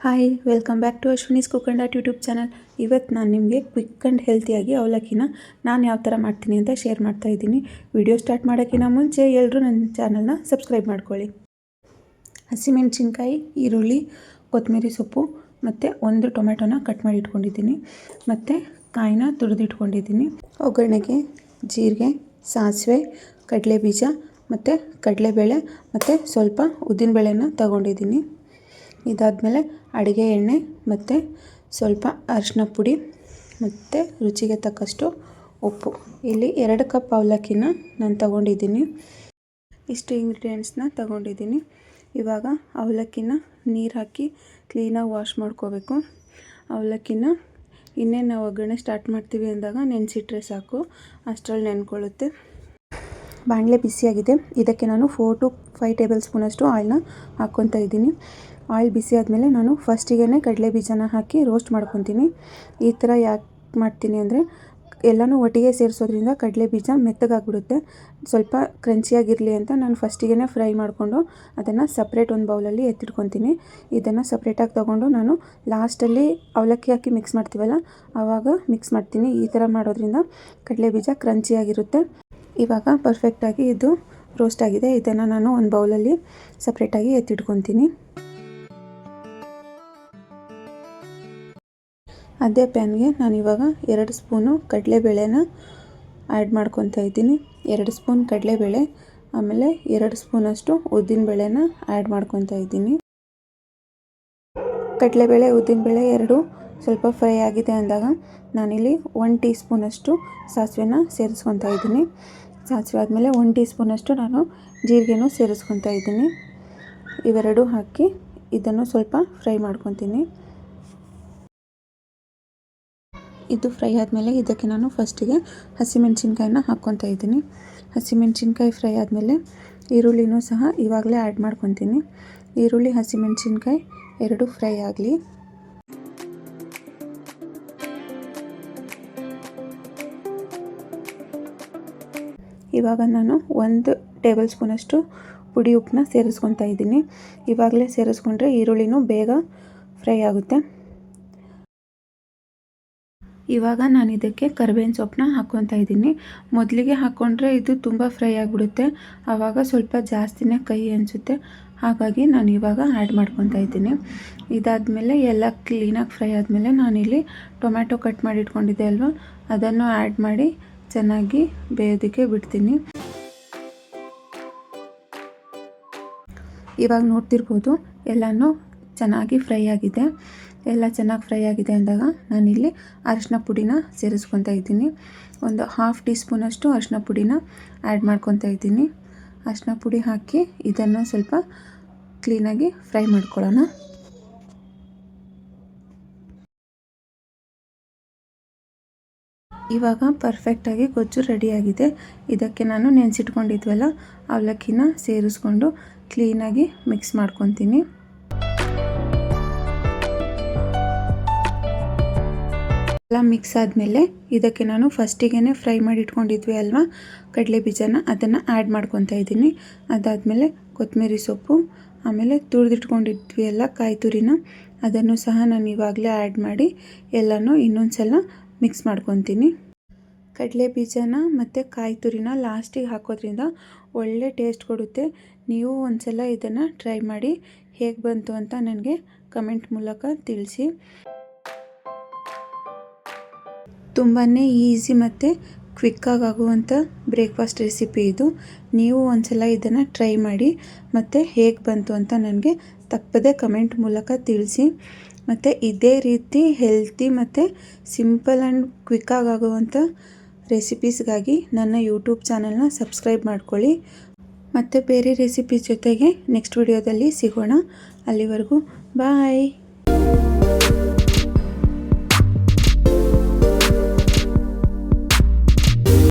Hi, welcome back to Ashwini's cook and art YouTube channel. ಇವತ್ತು ನಾನು ನಿಮಗೆ ಕ್ವಿಕ್ ಆ್ಯಂಡ್ ಹೆಲ್ತಿಯಾಗಿ ಅವಲಕ್ಕಿನ ನಾನು ಯಾವ ಥರ ಮಾಡ್ತೀನಿ ಅಂತ ಶೇರ್ ಮಾಡ್ತಾಯಿದ್ದೀನಿ. ವಿಡಿಯೋ ಸ್ಟಾರ್ಟ್ ಮಾಡೋಕ್ಕಿಂತ ಮುಂಚೆ ಎಲ್ಲರೂ ನನ್ನ ಚಾನಲ್ನ ಸಬ್ಸ್ಕ್ರೈಬ್ ಮಾಡ್ಕೊಳ್ಳಿ. ಹಸಿಮೆಣಸಿನ್ಕಾಯಿ, ಈರುಳ್ಳಿ, ಕೊತ್ತಂಬರಿ ಸೊಪ್ಪು ಮತ್ತು ಒಂದು ಟೊಮೆಟೊನ ಕಟ್ ಮಾಡಿ ಇಟ್ಕೊಂಡಿದ್ದೀನಿ. ಮತ್ತು ಕಾಯಿನ ತುರಿದಿಟ್ಕೊಂಡಿದ್ದೀನಿ. ಒಗ್ಗರಣೆಗೆ ಜೀರಿಗೆ, ಸಾಸಿವೆ, ಕಡಲೆಬೀಜ ಮತ್ತು ಕಡಲೆಬೇಳೆ ಮತ್ತು ಸ್ವಲ್ಪ ಉದ್ದಿನಬೇಳೆನ ತಗೊಂಡಿದ್ದೀನಿ. ಇದಾದಮೇಲೆ ಅಡುಗೆ ಎಣ್ಣೆ ಮತ್ತು ಸ್ವಲ್ಪ ಅರಿಶಿನ ಪುಡಿ ಮತ್ತು ರುಚಿಗೆ ತಕ್ಕಷ್ಟು ಉಪ್ಪು. ಇಲ್ಲಿ 2 ಕಪ್ ಅವಲಕ್ಕಿನ ನಾನು ತಗೊಂಡಿದ್ದೀನಿ. ಇಷ್ಟು ಇಂಗ್ರೀಡಿಯೆಂಟ್ಸ್ನ ತಗೊಂಡಿದ್ದೀನಿ. ಇವಾಗ ಅವಲಕ್ಕಿನ ನೀರು ಹಾಕಿ ಕ್ಲೀನಾಗಿ ವಾಶ್ ಮಾಡ್ಕೋಬೇಕು. ಅವಲಕ್ಕಿನ ಇನ್ನೇನು ನಾವು ಒಗ್ಗರಣೆ ಸ್ಟಾರ್ಟ್ ಮಾಡ್ತೀವಿ ಅಂದಾಗ ನೆನೆಸಿಟ್ರೆ ಸಾಕು, ಅಷ್ಟರಲ್ಲಿ ನೆನ್ಕೊಳ್ಳುತ್ತೆ. ಬಾಣಲೆ ಬಿಸಿಯಾಗಿದೆ. ಇದಕ್ಕೆ ನಾನು 4 to 5 ಟೇಬಲ್ ಸ್ಪೂನಷ್ಟು ಆಯಿಲ್ನ ಹಾಕ್ಕೊತಾ ಇದ್ದೀನಿ. ಆಯಿಲ್ ಬಿಸಿ ಆದಮೇಲೆ ನಾನು ಫಸ್ಟಿಗೆ ಕಡಲೆ ಬೀಜನ ಹಾಕಿ ರೋಸ್ಟ್ ಮಾಡ್ಕೊತೀನಿ. ಈ ಥರ ಯಾಕೆ ಮಾಡ್ತೀನಿ ಅಂದರೆ ಎಲ್ಲನೂ ಒಟ್ಟಿಗೆ ಸೇರಿಸೋದ್ರಿಂದ ಕಡಲೆ ಬೀಜ ಮೆತ್ತಗಾಗ್ಬಿಡುತ್ತೆ. ಸ್ವಲ್ಪ ಕ್ರಂಚಿಯಾಗಿರಲಿ ಅಂತ ನಾನು ಫಸ್ಟಿಗೆ ಫ್ರೈ ಮಾಡಿಕೊಂಡು ಅದನ್ನು ಸಪ್ರೇಟ್ ಒಂದು ಬೌಲಲ್ಲಿ ಎತ್ತಿಟ್ಕೊತೀನಿ. ಇದನ್ನು ಸಪ್ರೇಟಾಗಿ ತೊಗೊಂಡು ನಾನು ಲಾಸ್ಟಲ್ಲಿ ಅವಲಕ್ಕಿ ಹಾಕಿ ಮಿಕ್ಸ್ ಮಾಡ್ತೀವಲ್ಲ ಆವಾಗ ಮಿಕ್ಸ್ ಮಾಡ್ತೀನಿ. ಈ ಥರ ಮಾಡೋದ್ರಿಂದ ಕಡಲೆ ಬೀಜ ಕ್ರಂಚಿಯಾಗಿರುತ್ತೆ. ಇವಾಗ ಪರ್ಫೆಕ್ಟಾಗಿ ಇದು ರೋಸ್ಟ್ ಆಗಿದೆ. ಇದನ್ನು ನಾನು ಒಂದು ಬೌಲಲ್ಲಿ ಸಪ್ರೇಟಾಗಿ ಎತ್ತಿಟ್ಕೊತೀನಿ. ಅದೇ ಪ್ಯಾನ್ಗೆ ನಾನಿವಾಗ 2 ಸ್ಪೂನು ಕಡಲೆಬೇಳೆನ ಆ್ಯಡ್ ಮಾಡ್ಕೊತಾ ಇದ್ದೀನಿ. 2 ಸ್ಪೂನ್ ಕಡಲೆಬೇಳೆ, ಆಮೇಲೆ 2 ಸ್ಪೂನಷ್ಟು ಉದ್ದಿನಬೇಳೆನ ಆ್ಯಡ್ ಮಾಡ್ಕೊತಾ ಇದ್ದೀನಿ. ಕಡಲೆಬೇಳೆ, ಉದ್ದಿನಬೇಳೆ ಎರಡು ಸ್ವಲ್ಪ ಫ್ರೈ ಆಗಿದೆ ಅಂದಾಗ ನಾನಿಲ್ಲಿ 1 ಟೀ ಸ್ಪೂನಷ್ಟು ಸಾಸಿವೆನ ಸೇರಿಸ್ಕೊತಾ ಇದ್ದೀನಿ. ಸಾಸಿವೆ ಆದಮೇಲೆ 1 ಟೀ ಸ್ಪೂನಷ್ಟು ನಾನು ಜೀರಿಗೆನೂ ಸೇರಿಸ್ಕೊತಾ ಇದ್ದೀನಿ. ಇವೆರಡು ಹಾಕಿ ಇದನ್ನು ಸ್ವಲ್ಪ ಫ್ರೈ ಮಾಡ್ಕೊತೀನಿ. ಇದು ಫ್ರೈ ಆದಮೇಲೆ ಇದಕ್ಕೆ ನಾನು ಫಸ್ಟಿಗೆ ಹಸಿಮೆಣಸಿನ್ಕಾಯಿನ ಹಾಕ್ಕೊತಾ ಇದ್ದೀನಿ. ಹಸಿಮೆಣಸಿನ್ಕಾಯಿ ಫ್ರೈ ಆದಮೇಲೆ ಈರುಳ್ಳಿನೂ ಸಹ ಇವಾಗಲೇ ಆ್ಯಡ್ ಮಾಡ್ಕೊತೀನಿ. ಈರುಳ್ಳಿ, ಹಸಿಮೆಣಸಿನ್ಕಾಯಿ ಎರಡು ಫ್ರೈ ಆಗಲಿ. ಇವಾಗ ನಾನು 1 ಟೇಬಲ್ ಸ್ಪೂನಷ್ಟು ಪುಡಿ ಉಪ್ಪನ್ನ ಸೇರಿಸ್ಕೊತಾ ಇದ್ದೀನಿ. ಇವಾಗಲೇ ಸೇರಿಸ್ಕೊಂಡ್ರೆ ಈರುಳ್ಳಿನೂ ಬೇಗ ಫ್ರೈ ಆಗುತ್ತೆ. ಇವಾಗ ನಾನು ಇದಕ್ಕೆ ಕರಿಬೇವಿನ ಸೊಪ್ಪನ್ನ ಹಾಕ್ಕೊತಾ ಇದ್ದೀನಿ. ಮೊದಲಿಗೆ ಹಾಕ್ಕೊಂಡ್ರೆ ಇದು ತುಂಬ ಫ್ರೈ ಆಗಿಬಿಡುತ್ತೆ, ಆವಾಗ ಸ್ವಲ್ಪ ಜಾಸ್ತಿನೇ ಕೈ ಅನಿಸುತ್ತೆ. ಹಾಗಾಗಿ ನಾನು ಇವಾಗ ಆ್ಯಡ್ ಮಾಡ್ಕೊತಾ ಇದ್ದೀನಿ. ಇದಾದಮೇಲೆ ಎಲ್ಲ ಕ್ಲೀನಾಗಿ ಫ್ರೈ ಆದಮೇಲೆ ನಾನಿಲ್ಲಿ ಟೊಮ್ಯಾಟೊ ಕಟ್ ಮಾಡಿ ಇಟ್ಕೊಂಡಿದ್ದೆ ಅಲ್ವಾ, ಅದನ್ನು ಆ್ಯಡ್ ಮಾಡಿ ಚೆನ್ನಾಗಿ ಬೇಯೋದಕ್ಕೆ ಬಿಡ್ತೀನಿ. ಇವಾಗ ನೋಡ್ತಿರ್ಬೋದು ಎಲ್ಲನೂ ಚೆನ್ನಾಗಿ ಫ್ರೈ ಆಗಿದೆ. ಎಲ್ಲ ಚೆನ್ನಾಗಿ ಫ್ರೈ ಆಗಿದೆ ಅಂದಾಗ ನಾನಿಲ್ಲಿ ಅರಿಶಿನ ಪುಡಿನ ಸೇರಿಸ್ಕೊತಾ ಇದ್ದೀನಿ. ಒಂದು 1/2 ಟೀ ಸ್ಪೂನಷ್ಟು ಅರಿಶಿನ ಪುಡಿನ ಆ್ಯಡ್ ಮಾಡ್ಕೊತಾ ಇದ್ದೀನಿ. ಅರಿಶಿನ ಪುಡಿ ಹಾಕಿ ಇದನ್ನು ಸ್ವಲ್ಪ ಕ್ಲೀನಾಗಿ ಫ್ರೈ ಮಾಡ್ಕೊಳ್ಳೋಣ. ಇವಾಗ ಪರ್ಫೆಕ್ಟಾಗಿ ಗೊಜ್ಜು ರೆಡಿಯಾಗಿದೆ. ಇದಕ್ಕೆ ನಾನು ನೆನೆಸಿಟ್ಕೊಂಡಿದ್ವಲ್ಲ ಅವಲಕ್ಕಿನ ಸೇರಿಸ್ಕೊಂಡು ಕ್ಲೀನಾಗಿ ಮಿಕ್ಸ್ ಮಾಡ್ಕೊತೀನಿ. ಎಲ್ಲ ಮಿಕ್ಸ್ ಆದಮೇಲೆ ಇದಕ್ಕೆ ನಾನು ಫಸ್ಟಿಗೆ ಫ್ರೈ ಮಾಡಿ ಇಟ್ಕೊಂಡಿದ್ವಿ ಅಲ್ವಾ ಕಡಲೆ ಬೀಜನ, ಅದನ್ನು ಆ್ಯಡ್ ಮಾಡ್ಕೊತಾ ಇದ್ದೀನಿ. ಅದಾದಮೇಲೆ ಕೊತ್ತಂಬರಿ ಸೊಪ್ಪು, ಆಮೇಲೆ ತುರಿದಿಟ್ಕೊಂಡಿದ್ವಿ ಎಲ್ಲ ಕಾಯಿ ತುರಿನ, ಅದನ್ನು ಸಹ ನಾನು ಇವಾಗಲೇ ಆ್ಯಡ್ ಮಾಡಿ ಎಲ್ಲನೂ ಇನ್ನೊಂದು ಸಲ ಮಿಕ್ಸ್ ಮಾಡ್ಕೊತೀನಿ. ಕಡಲೆ ಬೀಜನ ಮತ್ತು ಕಾಯಿ ತುರಿನ ಲಾಸ್ಟಿಗೆ ಹಾಕೋದ್ರಿಂದ ಒಳ್ಳೆ ಟೇಸ್ಟ್ ಕೊಡುತ್ತೆ. ನೀವು ಒಂದು ಸಲ ಇದನ್ನು ಟ್ರೈ ಮಾಡಿ ಹೇಗೆ ಬಂತು ಅಂತ ನನಗೆ ಕಮೆಂಟ್ ಮೂಲಕ ತಿಳಿಸಿ. ತುಂಬಾ ಈಸಿ ಮತ್ತು ಕ್ವಿಕ್ಕಾಗಿ ಆಗುವಂಥ ಬ್ರೇಕ್ಫಾಸ್ಟ್ ರೆಸಿಪಿ ಇದು. ನೀವು ಒಂದು ಸಲ ಇದನ್ನು ಟ್ರೈ ಮಾಡಿ ಮತ್ತು ಹೇಗೆ ಬಂತು ಅಂತ ನನಗೆ ತಪ್ಪದೆ ಕಮೆಂಟ್ ಮೂಲಕ ತಿಳಿಸಿ. ಮತ್ತು ಇದೇ ರೀತಿ ಹೆಲ್ತಿ ಮತ್ತು ಸಿಂಪಲ್ ಆ್ಯಂಡ್ ಕ್ವಿಕ್ಕಾಗಿ ಆಗುವಂಥ ರೆಸಿಪೀಸ್ಗಾಗಿ ನನ್ನ ಯೂಟ್ಯೂಬ್ ಚಾನಲ್ನ ಸಬ್ಸ್ಕ್ರೈಬ್ ಮಾಡ್ಕೊಳ್ಳಿ. ಮತ್ತು ಬೇರೆ ರೆಸಿಪೀಸ್ ಜೊತೆಗೆ ನೆಕ್ಸ್ಟ್ ವಿಡಿಯೋದಲ್ಲಿ ಸಿಗೋಣ. ಅಲ್ಲಿವರೆಗೂ ಬಾಯ್.